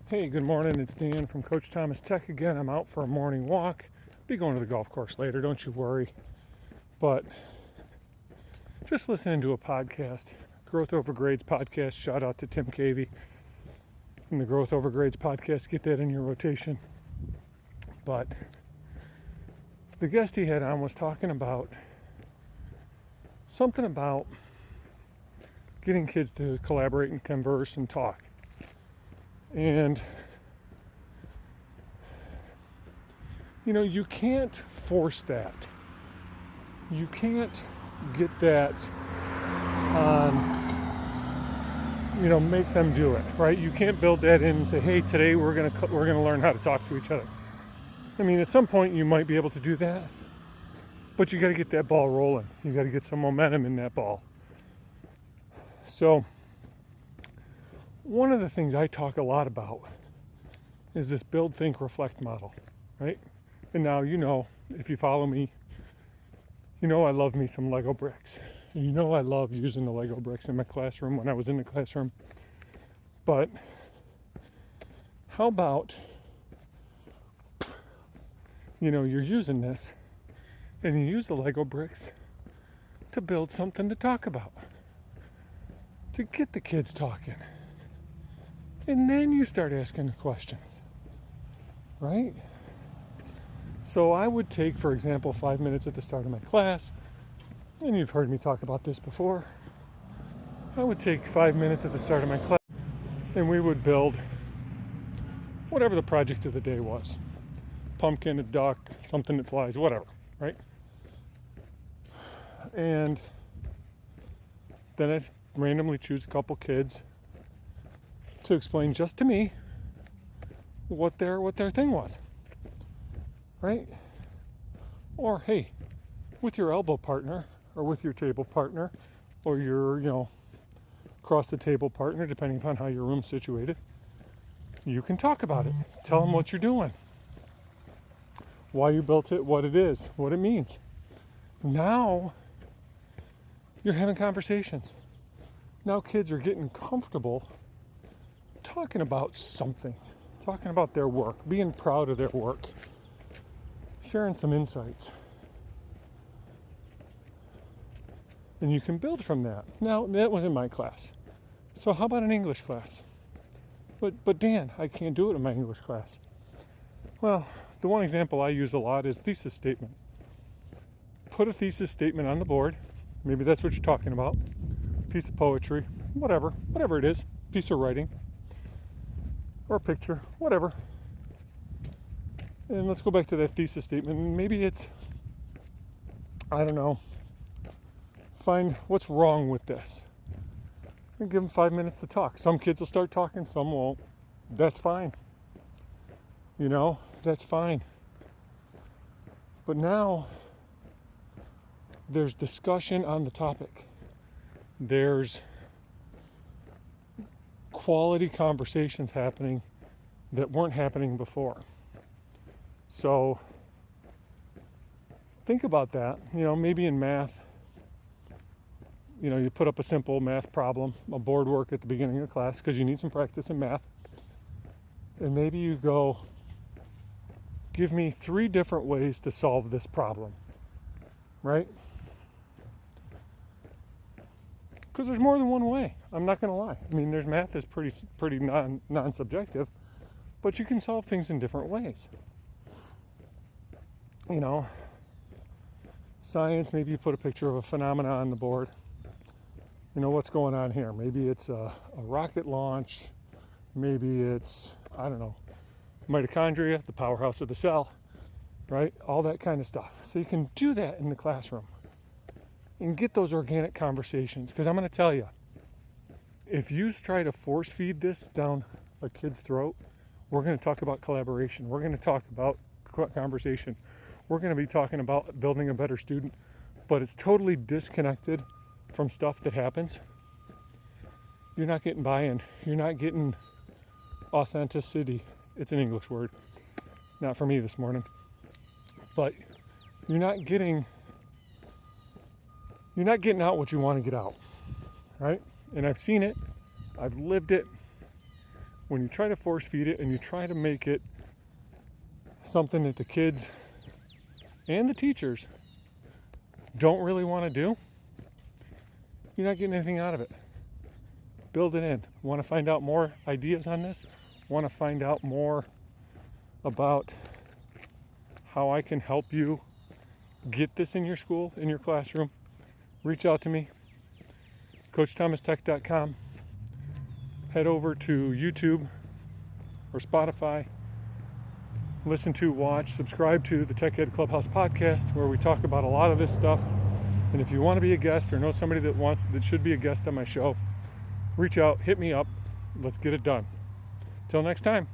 Hey, good morning. It's Dan from Coach Thomas Tech again. I'm out for a morning walk. Be going to the golf course later, don't you worry. But just listening to a podcast, Growth Over Grades podcast. Shout out to Tim Cavey and the Growth Over Grades podcast. Get that in your rotation. But the guest he had on was talking about something about getting kids to collaborate and converse and talk. And you can't force that. You can't get that make them do it, right? You can't build that in and say, hey, today we're gonna learn how to talk to each other. I mean, at some point you might be able to do that, but you got to get that ball rolling. You got to get some momentum in that ball. So one of the things I talk a lot about is this build, think, reflect model, right? And now, if you follow me, I love me some Lego bricks. And I love using the Lego bricks in my classroom when I was in the classroom. But how about, you're using this and you use the Lego bricks to build something to talk about, to get the kids talking. And then you start asking the questions, right? So I would take, for example, 5 minutes at the start of my class, and you've heard me talk about this before. I would take 5 minutes at the start of my class, and we would build whatever the project of the day was. Pumpkin, a duck, something that flies, whatever, right? And then I'd randomly choose a couple kids to explain just to me what their thing was, right? Or hey, with your elbow partner or with your table partner or your across the table partner, depending upon how your room's situated, you can talk about it. Tell them what you're doing, why you built it, what it is, what it means. Now you're having conversations. Now kids are getting comfortable talking about something, talking about their work, being proud of their work, sharing some insights. And you can build from that. Now, that was in my class. So how about an English class? But Dan, I can't do it in my English class. Well, the one example I use a lot is thesis statements. Put a thesis statement on the board. Maybe that's what you're talking about. Piece of poetry, whatever it is, piece of writing, or a picture, whatever. And let's go back to that thesis statement. Maybe it's, find what's wrong with this. And give them 5 minutes to talk. Some kids will start talking, some won't. That's fine. That's fine. But now there's discussion on the topic. There's quality conversations happening that weren't happening before. So think about that. Maybe in math, you put up a simple math problem, a board work at the beginning of class because you need some practice in math. And maybe you go, give me 3 different ways to solve this problem, right? Because there's more than one way. I'm not going to lie. I mean, there's math is pretty non-subjective, but you can solve things in different ways. Science, maybe you put a picture of a phenomena on the board. What's going on here? Maybe it's a rocket launch. Maybe it's, mitochondria, the powerhouse of the cell, right? All that kind of stuff. So you can do that in the classroom and get those organic conversations. Because I'm going to tell you, if you try to force feed this down a kid's throat, we're going to talk about collaboration. We're going to talk about conversation. We're going to be talking about building a better student, but it's totally disconnected from stuff that happens. You're not getting buy-in. You're not getting authenticity. It's an English word, not for me this morning. But you're not getting out what you want to get out, right? And I've seen it. I've lived it. when you try to force feed it and you try to make it something that the kids and the teachers don't really want to do, you're not getting anything out of it. Build it in. Want to find out more ideas on this? Want to find out more about how I can help you get this in your school, in your classroom? Reach out to me, CoachThomasTech.com. Head over to YouTube or Spotify. Listen to, watch, subscribe to the Tech Ed Clubhouse podcast, where we talk about a lot of this stuff. And if you want to be a guest or know somebody that should be a guest on my show, reach out, hit me up. Let's get it done. Till next time.